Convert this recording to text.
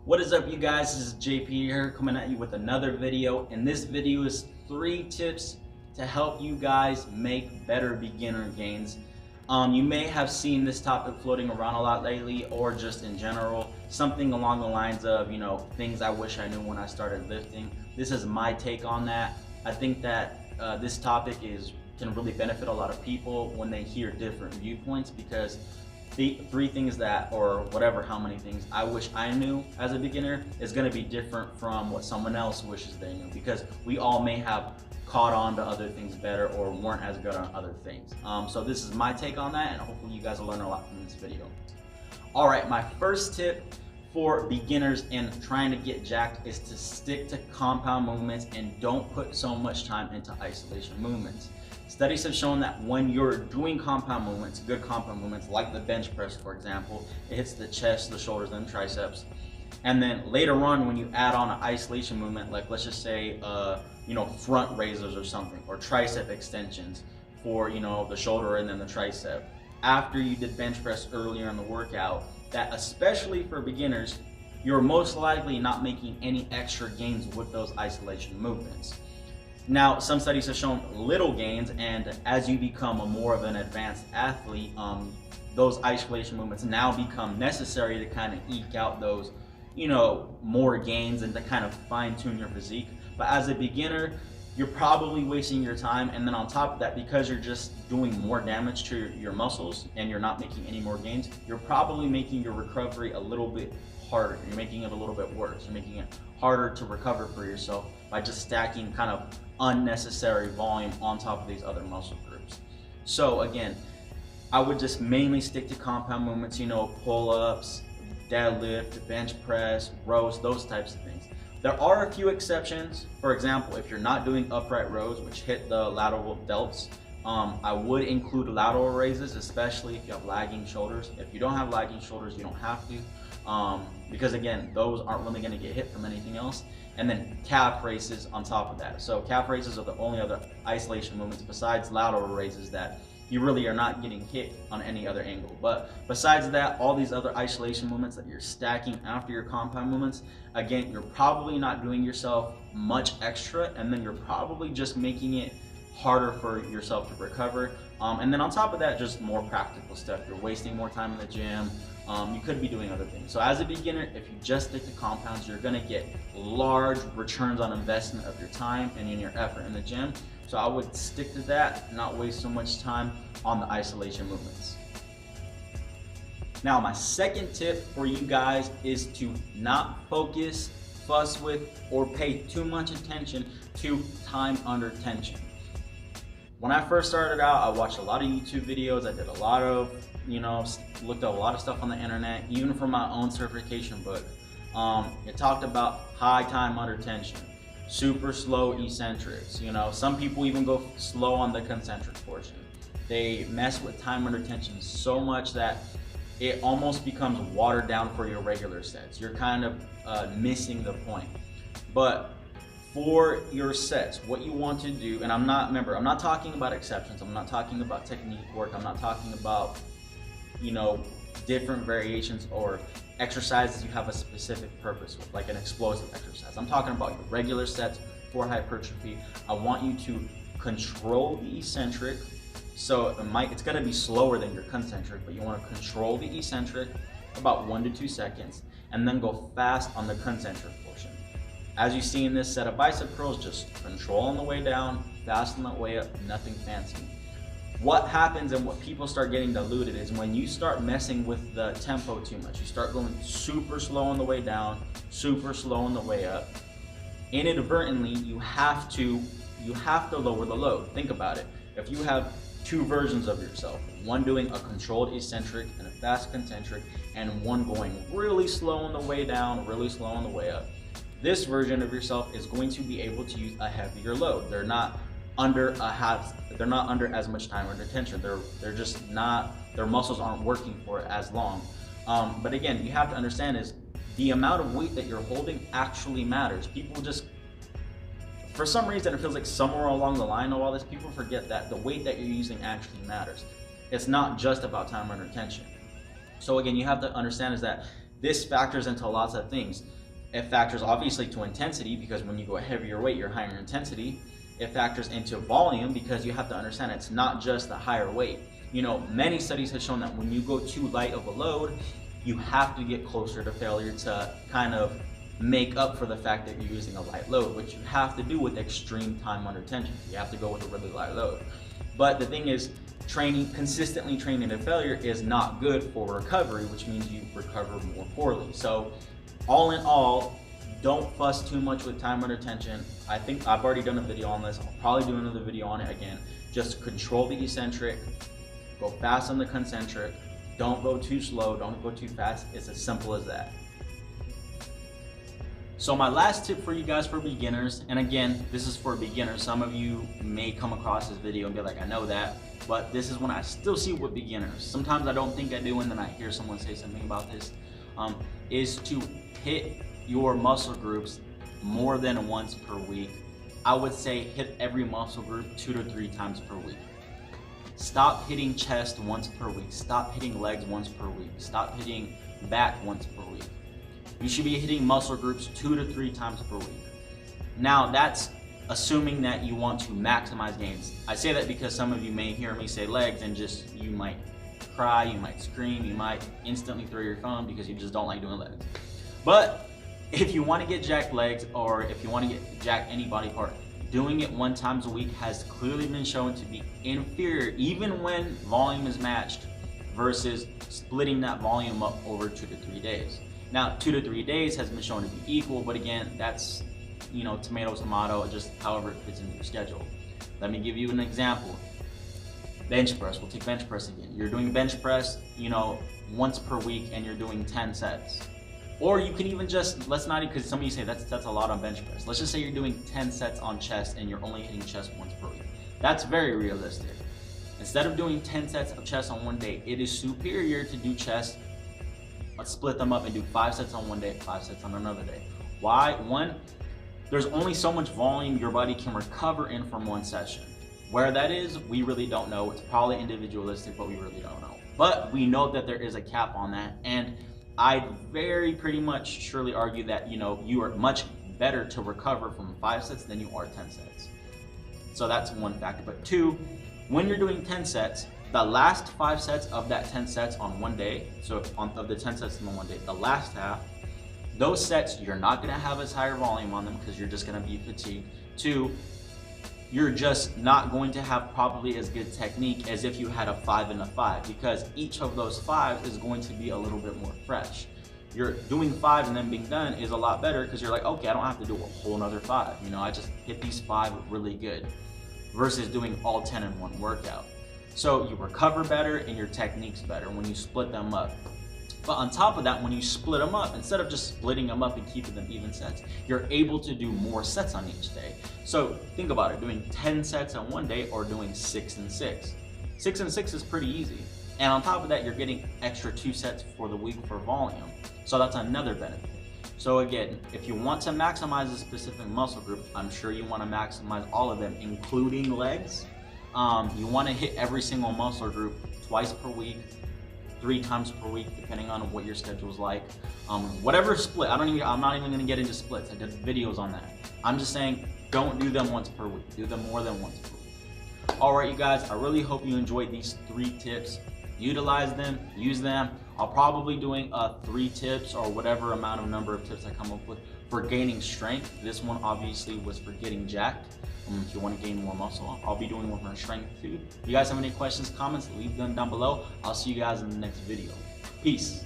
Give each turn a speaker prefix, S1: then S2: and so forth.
S1: What is up, you guys? This is JP here coming at you with another video, and this video is 3 tips to help you guys make better beginner gains. You may have seen this topic floating around a lot lately, or just in general, something along the lines of, things I wish I knew when I started lifting. This is my take on that. I think that this topic can really benefit a lot of people when they hear different viewpoints, because the 3 things that, or whatever, how many things I wish I knew as a beginner is going to be different from what someone else wishes they knew, because we all may have caught on to other things better or weren't as good on other things. So this is my take on that, and hopefully you guys will learn a lot from this video. All right, my first tip for beginners in trying to get jacked is to stick to compound movements and don't put so much time into isolation movements. Studies have shown that when you're doing compound movements, good compound movements like the bench press, for example, it hits the chest, the shoulders, and triceps. And then later on, when you add on an isolation movement, like let's just say, front raisers or something, or tricep extensions for, the shoulder and then the tricep. After you did bench press earlier in the workout, that especially for beginners, you're most likely not making any extra gains with those isolation movements. Now, some studies have shown little gains, and as you become more of an advanced athlete, those isolation movements now become necessary to kind of eke out those, more gains and to kind of fine tune your physique. But as a beginner, you're probably wasting your time, and then on top of that, because you're just doing more damage to your muscles and you're not making any more gains, you're probably making your recovery a little bit harder. You're making it a little bit worse. You're making it harder to recover for yourself by just stacking kind of unnecessary volume on top of these other muscle groups. So again, I would just mainly stick to compound movements, pull-ups, deadlift, bench press, rows, those types of things. There are a few exceptions. For example, if you're not doing upright rows, which hit the lateral delts, I would include lateral raises, especially if you have lagging shoulders. If you don't have lagging shoulders, you don't have to, because again, those aren't really going to get hit from anything else. And then calf raises on top of that. So calf raises are the only other isolation movements besides lateral raises that you really are not getting hit on any other angle. But besides that, all these other isolation movements that you're stacking after your compound movements, again, you're probably not doing yourself much extra, and then you're probably just making it harder for yourself to recover. And then on top of that, just more practical stuff. You're wasting more time in the gym. You could be doing other things. So as a beginner, if you just stick to compounds, you're gonna get large returns on investment of your time and in your effort in the gym. So I would stick to that, not waste so much time on the isolation movements. Now, my second tip for you guys is to not focus, fuss with, or pay too much attention to time under tension. When I first started out, I watched a lot of YouTube videos. I did a lot of, looked up a lot of stuff on the internet, even from my own certification book. It talked about high time under tension, super slow eccentrics. Some people even go slow on the concentric portion. They mess with time under tension so much that it almost becomes watered down for your regular sets. You're kind of missing the point. But for your sets, what you want to do, and I'm not talking about exceptions. I'm not talking about technique work. I'm not talking about, different variations or exercises you have a specific purpose with, like an explosive exercise. I'm talking about your regular sets for hypertrophy. I want you to control the eccentric. So it's gonna be slower than your concentric, but you wanna control the eccentric about 1 to 2 seconds, and then go fast on the concentric portion. As you see in this set of bicep curls, just control on the way down, fast on the way up, nothing fancy. What happens and what people start getting diluted is when you start messing with the tempo too much. You start going super slow on the way down, super slow on the way up. Inadvertently, you have to lower the load. Think about it. If you have 2 versions of yourself, one doing a controlled eccentric and a fast concentric, and one going really slow on the way down, really slow on the way up, this version of yourself is going to be able to use a heavier load. They're not under as much time under tension. They're just not, their muscles aren't working for it as long. But again, you have to understand is the amount of weight that you're holding actually matters. People just, for some reason, it feels like somewhere along the line of all this, people forget that the weight that you're using actually matters. It's not just about time under tension. So again, you have to understand is that This factors into lots of things. It factors obviously to intensity, because when you go heavier weight, you're higher intensity. It factors into volume, because you have to understand it's not just the higher weight. You know, many studies have shown that when you go too light of a load, you have to get closer to failure to kind of make up for the fact that you're using a light load, which you have to do with extreme time under tension. You have to go with a really light load. But the thing is, consistently training to failure is not good for recovery, which means you recover more poorly. So all in all, don't fuss too much with time under tension. I think I've already done a video on this. I'll probably do another video on it again. Just control the eccentric, go fast on the concentric, don't go too slow, don't go too fast. It's as simple as that. So my last tip for you guys for beginners, and again, this is for beginners. Some of you may come across this video and be like, I know that, but this is when I still see with beginners. Sometimes I don't think I do, and then I hear someone say something about this, is to hit your muscle groups more than once per week. I would say hit every muscle group 2 to 3 times per week. Stop hitting chest once per week. Stop hitting legs once per week. Stop hitting back once per week. You should be hitting muscle groups 2 to 3 times per week. Now that's assuming that you want to maximize gains. I say that because some of you may hear me say legs and you might cry, you might scream, you might instantly throw your phone because you just don't like doing legs. But if you want to get jacked legs, or if you want to get jacked any body part, doing it 1 time a week has clearly been shown to be inferior, even when volume is matched, versus splitting that volume up over 2 to 3 days. Now, 2 to 3 days has been shown to be equal, but again, that's, you know, tomato, just however it fits into your schedule. Let me give you an example. Bench press, we'll take bench press again. You're doing bench press, you know, once per week, and you're doing 10 sets. Or you can even just, let's not, because some of you say that's a lot on bench press. Let's just say you're doing 10 sets on chest and you're only hitting chest once per week. That's very realistic. Instead of doing 10 sets of chest on one day, it is superior to do chest, let's split them up and do 5 sets on one day, 5 sets on another day. Why? One, there's only so much volume your body can recover in from one session. Where that is, we really don't know. It's probably individualistic, but we really don't know. But we know that there is a cap on that, and I'd very pretty much surely argue that, you know, you are much better to recover from 5 sets than you are 10 sets. So that's one factor. But 2, when you're doing 10 sets, the last 5 sets of that 10 sets on one day, so of the 10 sets in one day, the last half, those sets, you're not gonna have as higher volume on them because you're just gonna be fatigued. 2, you're just not going to have probably as good technique as if you had a 5 and a 5, because each of those 5 is going to be a little bit more fresh. You're doing 5 and then being done is a lot better because you're like, okay, I don't have to do a whole nother 5. You know, I just hit these 5 really good, versus doing all 10 in one workout. So you recover better and your technique's better when you split them up. But on top of that, when you split them up, instead of just splitting them up and keeping them even sets, you're able to do more sets on each day. So think about it, doing 10 sets on one day or doing 6 and 6. 6 and 6 is pretty easy. And on top of that, you're getting extra 2 sets for the week for volume. So that's another benefit. So again, if you want to maximize a specific muscle group, I'm sure you want to maximize all of them, including legs. You want to hit every single muscle group twice per week, 3 times per week, depending on what your schedule is like. Whatever split, I'm not even gonna get into splits. I did videos on that. I'm just saying, don't do them once per week. Do them more than once per week. All right, you guys, I really hope you enjoyed these 3 tips. Utilize them, use them. I'll probably doing 3 tips or whatever number of tips I come up with for gaining strength. This one obviously was for getting jacked. If you want to gain more muscle, I'll be doing one for strength too. If you guys have any questions, comments, leave them down below. I'll see you guys in the next video. Peace.